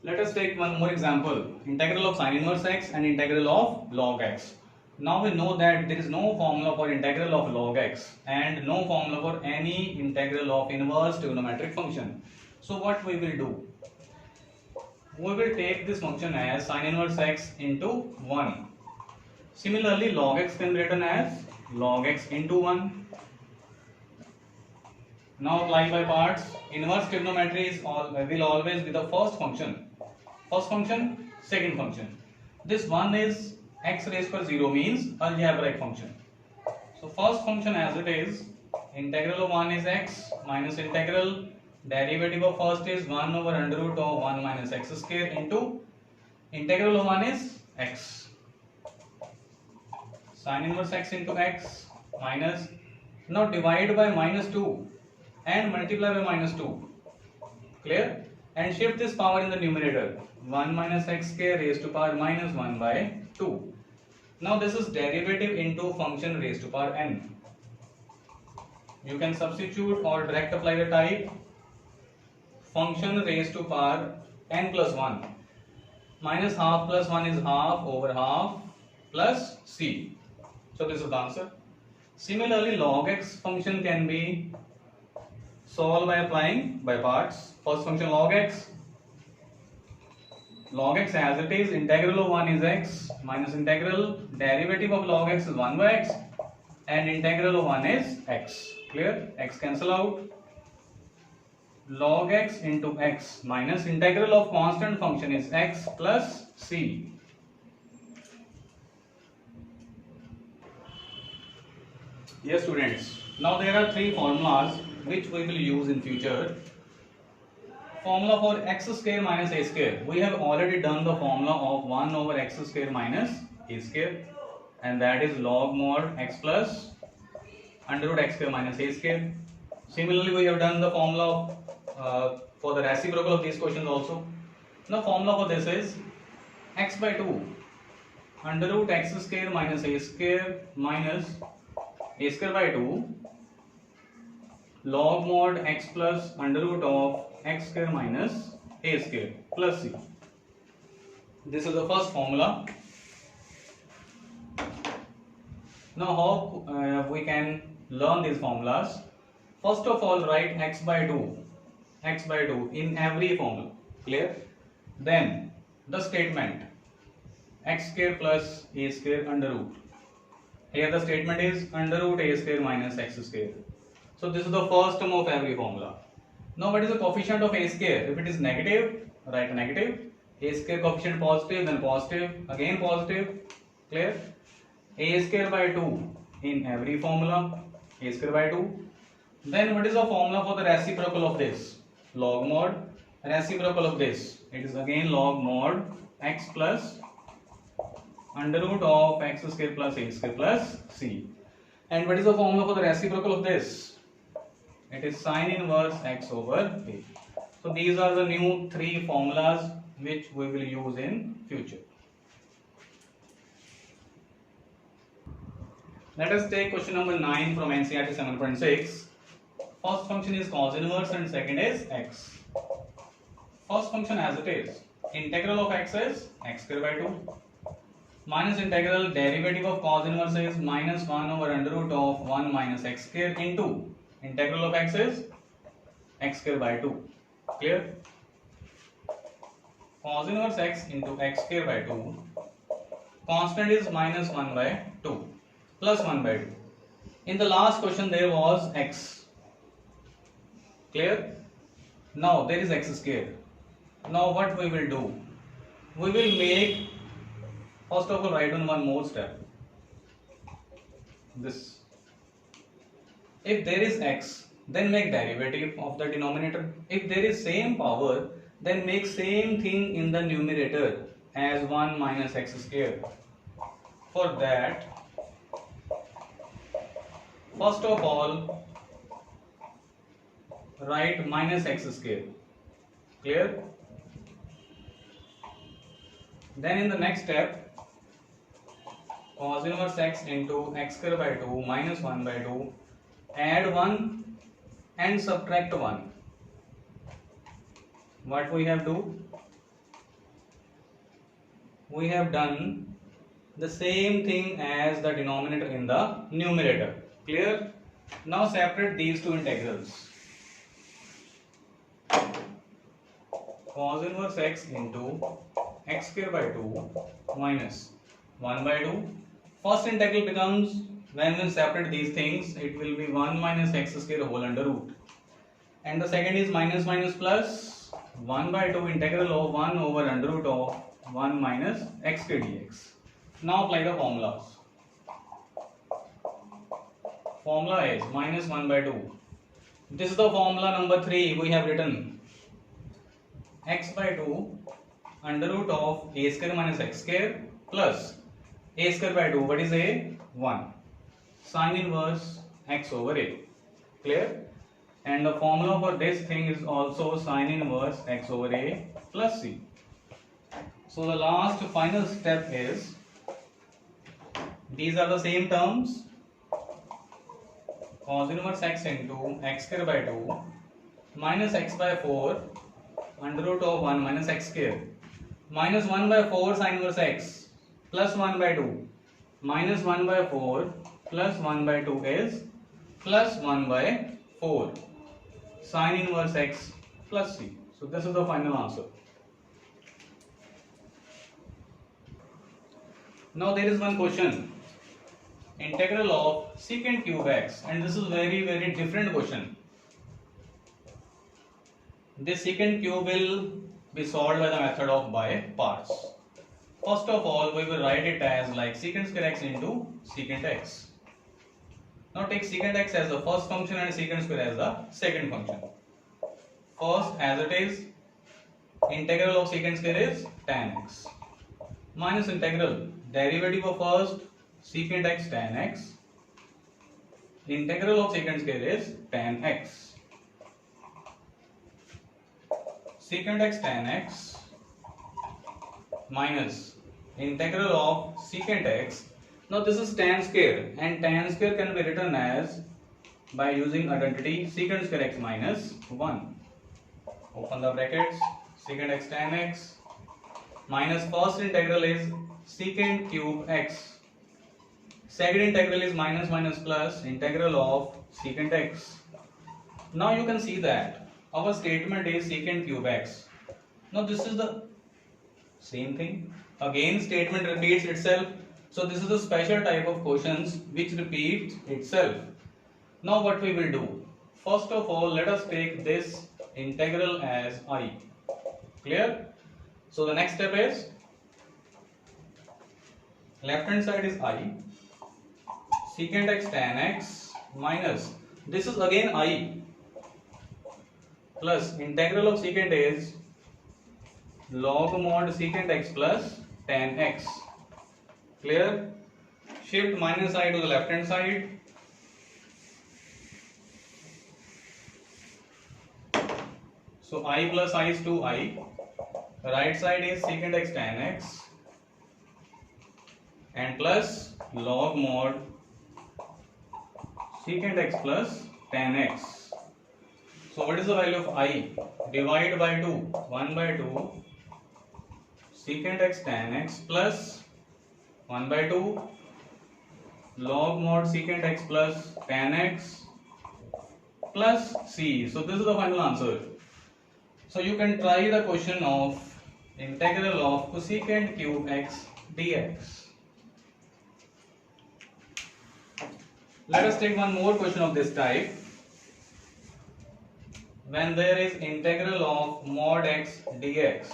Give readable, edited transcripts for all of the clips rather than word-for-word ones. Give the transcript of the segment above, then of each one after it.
Let us take one more example. Integral of sin inverse x and integral of log x. Now we know that there is no formula for integral of log x and no formula for any integral of inverse trigonometric function. So what we will do? We will take this function as sin inverse x into 1. Similarly, log x can be written as log x into 1. Now apply by parts. Inverse trigonometry will always be the first function. First function, second function. This one is x raised to 0 means algebraic function. So first function as it is, integral of 1 is x minus integral, derivative of first is 1 over under root of 1 minus x square into integral of 1 is x. Sin inverse x into x minus, now divide by minus 2 and multiply by minus 2. Clear? And shift this power in the numerator. 1 minus x square raised to power minus 1 by 2. Now this is derivative into function raised to power n. You can substitute or direct apply the type. Function raised to power n plus 1. Minus half plus 1 is half over half plus c. So this is the answer. Similarly, log x function can be solved by applying by parts. First function log x. Log x as it is, integral of 1 is x minus integral, derivative of log x is 1 by x and integral of 1 is x. Clear? X cancel out. Log x into x minus integral of constant function is x plus c. Yes students, now there are three formulas which we will use in future. Formula for x square minus a square. We have already done the formula of 1 over x square minus a square, and that is log mod x plus under root x square minus a square. Similarly, we have done the formula for the reciprocal of these questions also. Now formula for this is x by 2 under root x square minus a square minus a square by 2 log mod x plus under root of x square minus a square plus c. This is the first formula. Now how we can learn these formulas? First of all, write x by 2 in every formula. Clear? Then the statement x square plus a square under root. Here the statement is under root a square minus x square. So this is the first term of every formula. Now what is the coefficient of a square? If it is negative, write negative. A square coefficient positive, then positive, again positive. Clear? A square by 2 in every formula. A square by 2. Then what is the formula for the reciprocal of this? Log mod. Reciprocal of this, it is again log mod x plus under root of x square plus a square plus c. And what is the formula for the reciprocal of this? It is sin inverse x over a. So these are the new three formulas which we will use in future. Let us take question number 9 from NCERT 7.6. First function is cos inverse and second is x. First function as it is, integral of x is x square by 2 minus integral derivative of cos inverse is minus 1 over under root of 1 minus x square into integral of x is x square by 2. Clear? Cos inverse x into x square by 2. Constant is minus 1 by 2 plus 1 by 2. In the last question there was x. Clear? Now there is x square. Now what we will do? We will make, first of all, write down one more step. This. If there is x, then make derivative of the denominator. If there is same power, then make same thing in the numerator as 1 minus x square. For that, first of all, write minus x square. Clear? Then in the next step, cos inverse x into x square by 2 minus 1 by 2, add 1 and subtract 1. What we have to do? we have done the same thing as the denominator in the numerator. Clear? Now separate these two integrals. Cos inverse x into x square by 2 minus 1 by 2. First integral becomes, when we separate these things, it will be 1 minus x square whole under root. And the second is minus minus plus 1 by 2 integral of 1 over under root of 1 minus x square dx. Now apply the formulas. Formula is minus 1 by 2. This is the formula number 3 we have written. X by 2 under root of a square minus x square plus a square by 2. What is a? 1. Sin inverse x over a. Clear? And the formula for this thing is also sin inverse x over a plus c. So the last final step is, these are the same terms, cos inverse x into x square by 2 minus x by 4 under root of 1 minus x square minus 1 by 4 sin inverse x plus 1 by 2 minus 1 by 4 plus 1 by 2 is plus 1 by 4 sin inverse x plus c. So this is the final answer. Now there is one question, integral of secant cube x, and this is very different question. This secant cube will be solved by the method of by parts. First of all, we will write it as like secant square x into secant x. Now take secant x as the first function and secant square as the second function. First, as it is, integral of secant square is tan x minus integral derivative of first secant x tan x, integral of secant square is tan x. Secant x tan x minus integral of secant x. Now this is tan square, and tan square can be written as, by using identity, secant square x minus 1. Open the brackets, secant x tan x minus first integral is secant cube x. Second integral is minus minus plus integral of secant x. Now you can see that our statement is secant cube x. Now this is the same thing. Again statement repeats itself. So this is a special type of questions which repeats itself. Now what we will do? First of all, let us take this integral as I. Clear? So the next step is, left hand side is I, secant x tan x minus, this is again I, plus integral of secant is log mod secant x plus tan x. Clear? Shift minus I to the left hand side. So I plus I is 2I. Right side is secant x tan x and plus log mod secant x plus tan x. So what is the value of I? Divide by 2, 1 by 2 secant x tan x plus 1 by 2 log mod secant x plus tan x plus c. So this is the final answer. So you can try the question of integral of cosecant cube x dx. Let us take one more question of this type. When there is integral of mod x dx,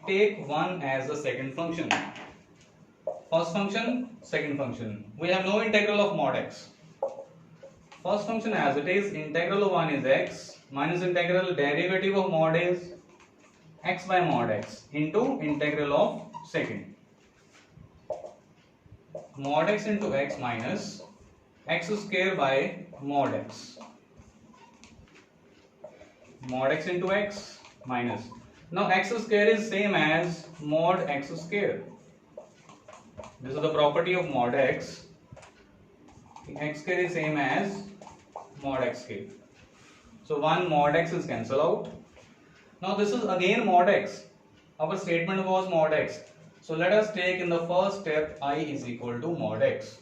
take 1 as the second function. First function, second function. We have no integral of mod x. First function as it is, integral of 1 is x minus integral derivative of mod is x by mod x into integral of second. Mod x into x minus x square by mod x. Mod x into x minus. Now x square is same as mod x square. This is the property of mod x. X square is same as mod x square. So 1 mod x is cancelled out. Now this is again mod x. Our statement was mod x. So let us take in the first step I is equal to mod x.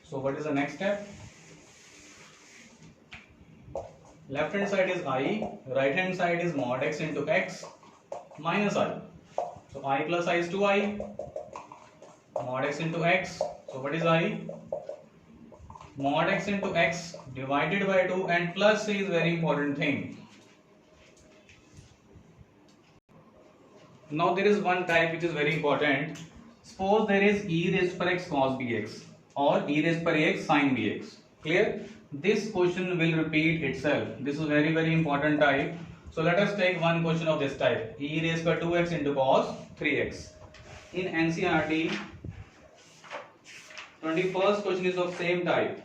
So what is the next step? Left hand side is I, right hand side is mod x into x minus I. So I plus I is 2I, mod x into x. So what is I? Mod x into x divided by 2, and plus c is very important thing. Now there is one type which is very important. Suppose there is e raised per x cos bx or e raised per x sin bx. Clear? This question will repeat itself. This is very important type. So let us take one question of this type. E raised by 2x into cos 3x. In NCERT, 21st question is of same type.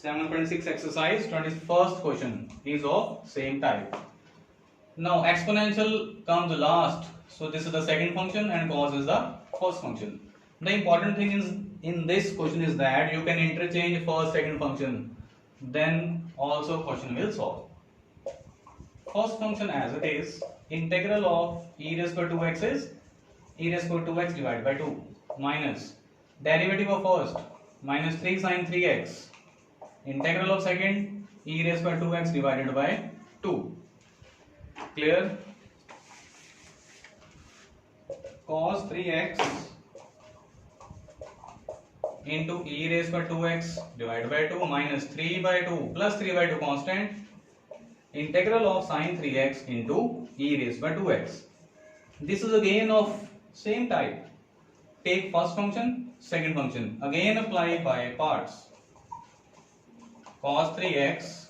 7.6 exercise, 21st question is of same type. Now exponential comes last. So this is the second function and cos is the first function. The important thing is in this question is that you can interchange first second function, then also question will solve. First function as it is, integral of e raised by 2x is e raised by 2x divided by 2 minus derivative of first minus 3 sin 3x, integral of second e raised by 2x divided by 2. Clear? Cos 3x into e raised by 2x divided by 2 minus 3 by 2 plus 3 by 2 constant, integral of sin 3x into e raised by 2x. This is again of same type. Take first function, second function. Again apply by parts. Cos 3x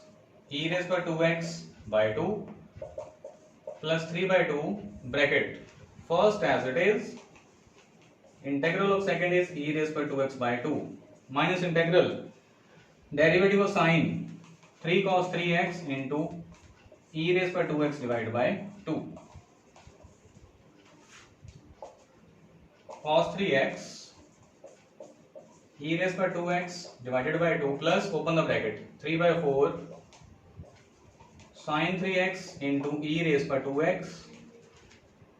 e raised by 2x by 2 plus 3 by 2 bracket. First as it is, integral of second is e raised by 2x by 2 minus integral derivative of sin 3 cos 3x into e raised by 2x divided by 2. Cos 3x e raised by 2x divided by 2 plus open the bracket 3 by 4 sin 3x into e raised by 2x,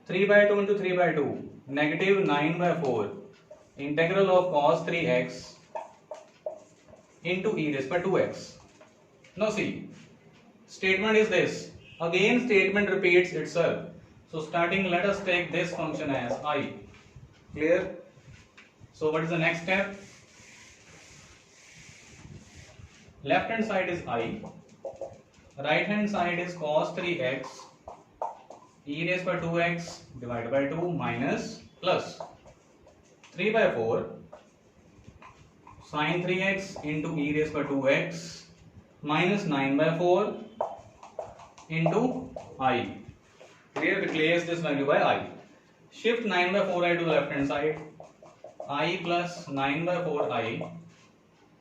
3 by 2 into 3 by 2 negative 9 by 4 integral of cos 3x into e raised by 2x. Now see, statement is this. Again statement repeats itself. So starting, let us take this function as I. Clear? So what is the next step? Left hand side is I, right hand side is cos 3x e raised by 2x divided by 2 minus plus 3 by 4 sin 3x into e raised by 2x minus 9 by 4 into I. Here replace this value by I. Shift 9 by 4i to the left hand side. I plus 9 by 4i,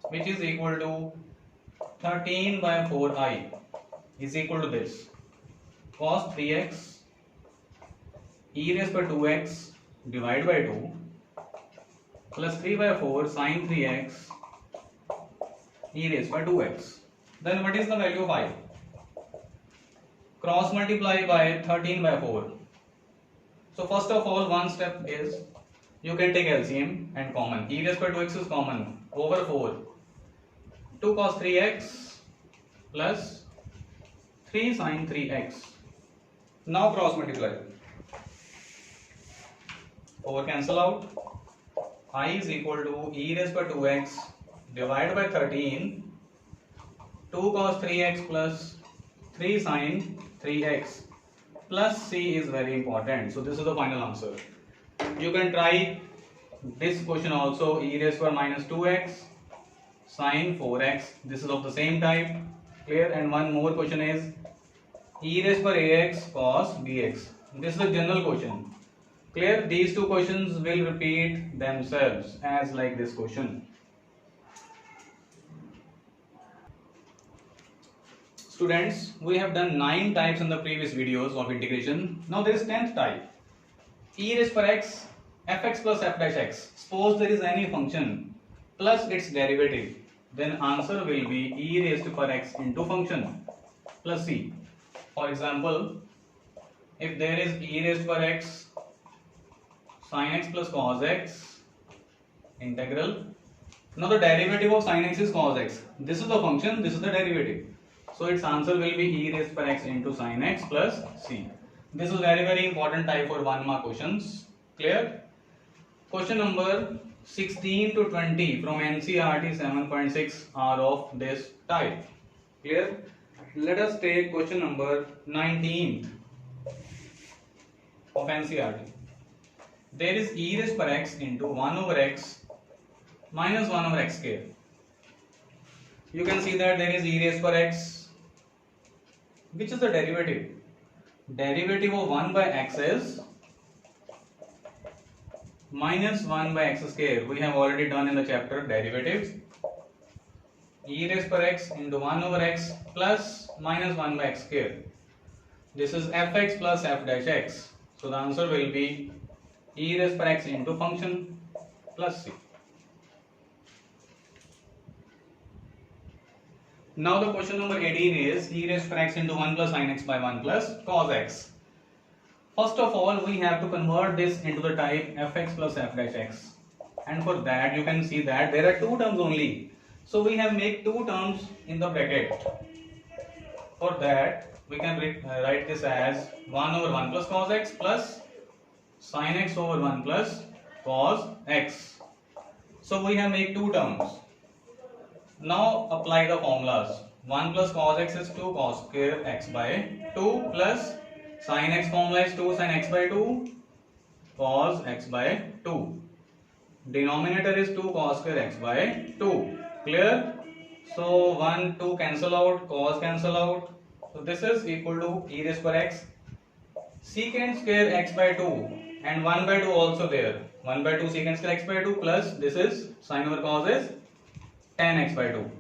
which is equal to 13 by 4i, is equal to this. Cos 3x e raised by 2x divided by 2 plus 3 by 4 sin 3x e raised by 2x. Then what is the value of I? Cross multiply by 13 by 4. So first of all, one step is you can take LCM and common. E raised by 2x is common over 4. 2 cos 3x plus 3 sin 3x. Now cross multiply. Over cancel out. I is equal to e raised by 2x divided by 13. 2 cos 3x plus 3 sin 3x plus c is very important. So this is the final answer. You can try this question also. E raised by minus 2x sin 4x. This is of the same type. Clear? And one more question is e raised by ax cos bx. This is a general question. Clear? These two questions will repeat themselves as like this question. Students, we have done 9 types in the previous videos of integration. Now there is 10th type. E raised per x, fx plus f dash x. Suppose there is any function plus its derivative, then answer will be e raised per x into function plus c. For example, if there is e raised to power x sin x plus cos x integral. Now the derivative of sin x is cos x. This is the function, this is the derivative. So its answer will be e raised to power x into sin x plus c. This is very important type for 1 mark questions. Clear? Question number 16 to 20 from NCERT 7.6 are of this type. Clear? Let us take question number 19 of NCERT. There is e raised to power x into 1 over x minus 1 over x square. You can see that there is e raised to power x. Which is the derivative? Derivative of 1 by x is minus 1 by x square. We have already done in the chapter derivatives. E raised to power x into 1 over x plus minus 1 by x square. This is fx plus f dash x. So the answer will be e raised to power x into function plus c. Now the question number 18 is e raised to power x into 1 plus sin x by 1 plus cos x. First of all, we have to convert this into the type fx plus f dash x. And for that, you can see that there are two terms only. So we have made two terms in the bracket. For that, we can write this as 1 over 1 plus cos x plus sin x over 1 plus cos x. So we have made two terms. Now apply the formulas. 1 plus cos x is 2 cos square x by 2 plus sin x formula is 2 sin x by 2 cos x by 2. Denominator is 2 cos square x by 2. Clear? So 1, 2 cancel out, cos cancel out. So this is equal to e raised to power x secant square x by 2 and 1 by 2 also there. 1 by 2 secant square x by 2 plus this is sin over cos is tan x by 2.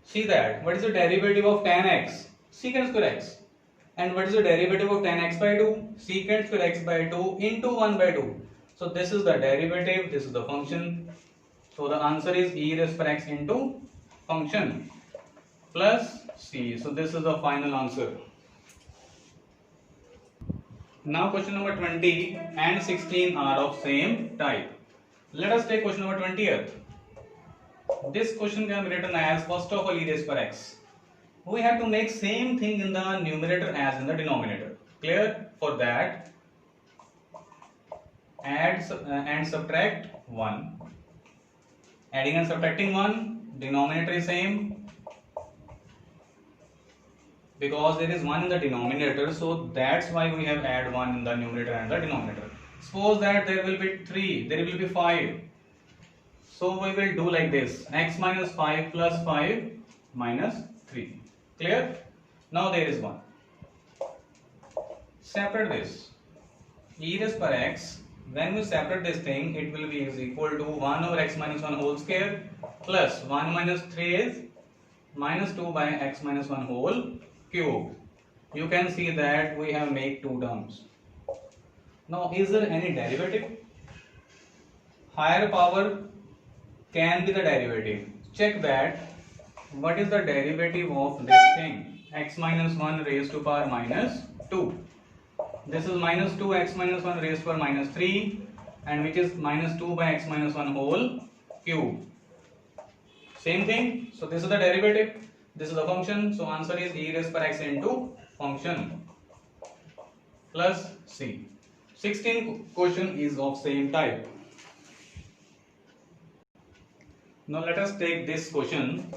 See that. What is the derivative of tan x? Secant square x. And what is the derivative of tan x by 2? Secant square x by 2 into 1 by 2. So this is the derivative, this is the function. So the answer is e raised to power x into function plus c. So this is the final answer. Now question number 20 and 16 are of same type. Let us take question number 20th. This question can be written as first of all e raised to power x. We have to make same thing in the numerator as in the denominator. Clear? For that, add and subtract 1. Adding and subtracting 1, denominator is same. Because there is 1 in the denominator, so that's why we have add 1 in the numerator and the denominator. Suppose that there will be 3, there will be 5. So we will do like this, x minus 5 plus 5 minus 3. Clear? Now there is 1. Separate this. E raised to power x, when we separate this thing, it will be is equal to 1 over x minus 1 whole square plus 1 minus 3 is minus 2 by x minus 1 whole cube. You can see that we have made two terms. Now is there any derivative? Higher power can be the derivative. Check that. What is the derivative of this thing? X minus 1 raised to power minus 2. This is minus 2 x minus 1 raised to power minus 3, and which is minus 2 by x minus 1 whole cube. Same thing. So this is the derivative. This is the function. So answer is e raised to power x into function plus c. 16th question is of same type. Now let us take this question.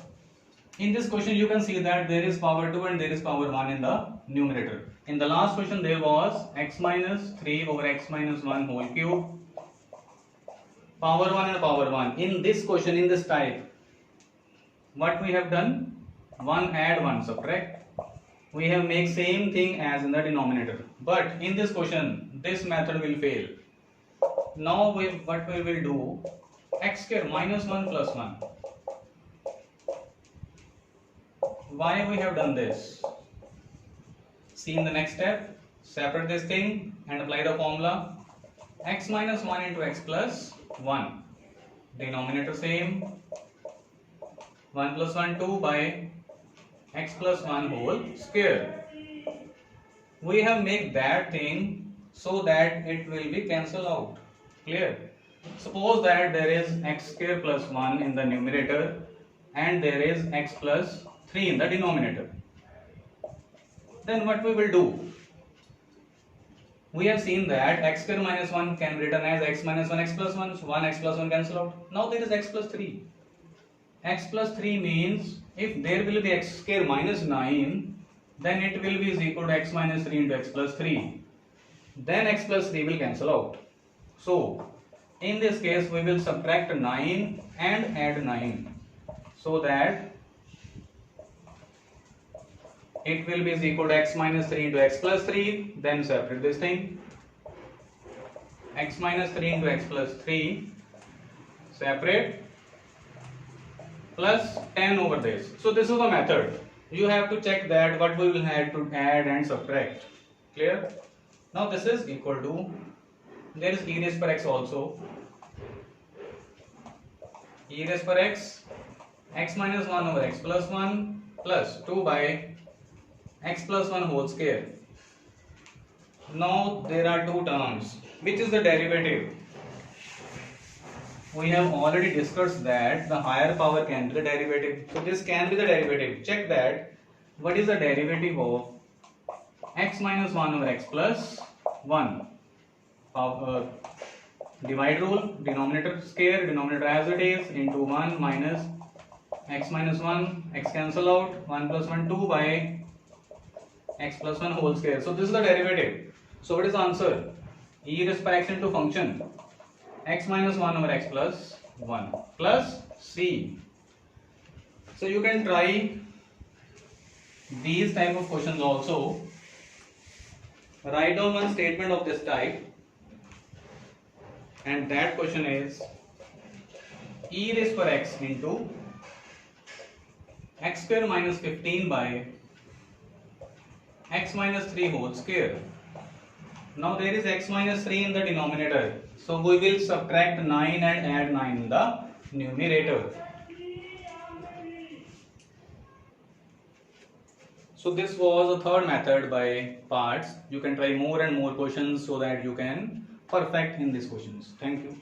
In this question you can see that there is power 2 and there is power 1 in the numerator. In the last question there was x minus 3 over x minus 1 whole cube, power 1 and power 1. In this question, in this type, what we have done? 1 add 1 subtract. We have made same thing as in the denominator. But in this question, this method will fail. Now what we will do? X square minus 1 plus 1. Why we have done this? See in the next step, separate this thing and apply the formula. X minus 1 into x plus 1. Denominator same. 1 plus 1 2 by x plus 1 whole square. we have make that thing so that it will be cancelled out. Clear? Suppose that there is x square plus 1 in the numerator and there is x plus 3 in the denominator. Then what we will do? We have seen that x square minus 1 can be written as x minus 1 x plus 1. So 1 x plus 1 cancel out. Now there is x plus 3. X plus 3 means if there will be x square minus 9, then it will be is equal to x minus 3 into x plus 3. Then x plus 3 will cancel out. So in this case we will subtract 9 and add 9, so that it will be is equal to x minus 3 into x plus 3. Then separate this thing, x minus 3 into x plus 3 separate, plus 10 over this. So this is the method. You have to check that what we will have to add and subtract. Clear? Now this is equal to, there is e raised per x also, e raised per x, x minus 1 over x plus 1 plus 2 by x plus 1 whole square. Now there are two terms. Which is the derivative? We have already discussed that the higher power can be the derivative. So this can be the derivative. Check that. What is the derivative of x minus 1 over x plus 1? Divide rule, denominator square, denominator as it is, into 1 minus x minus 1, x cancel out, 1 plus 1, 2 by x plus 1 whole square. So this is the derivative. So what is the answer? E raised by x into function x minus 1 over x plus 1 plus c. So you can try these type of questions also. Write down one statement of this type, and that question is e raised per x into x square minus 15 by x minus 3 whole square. Now there is x minus 3 in the denominator, so we will subtract 9 and add 9 in the numerator. So this was a third method by parts. You can try more and more questions so that you can perfect in these questions. Thank you.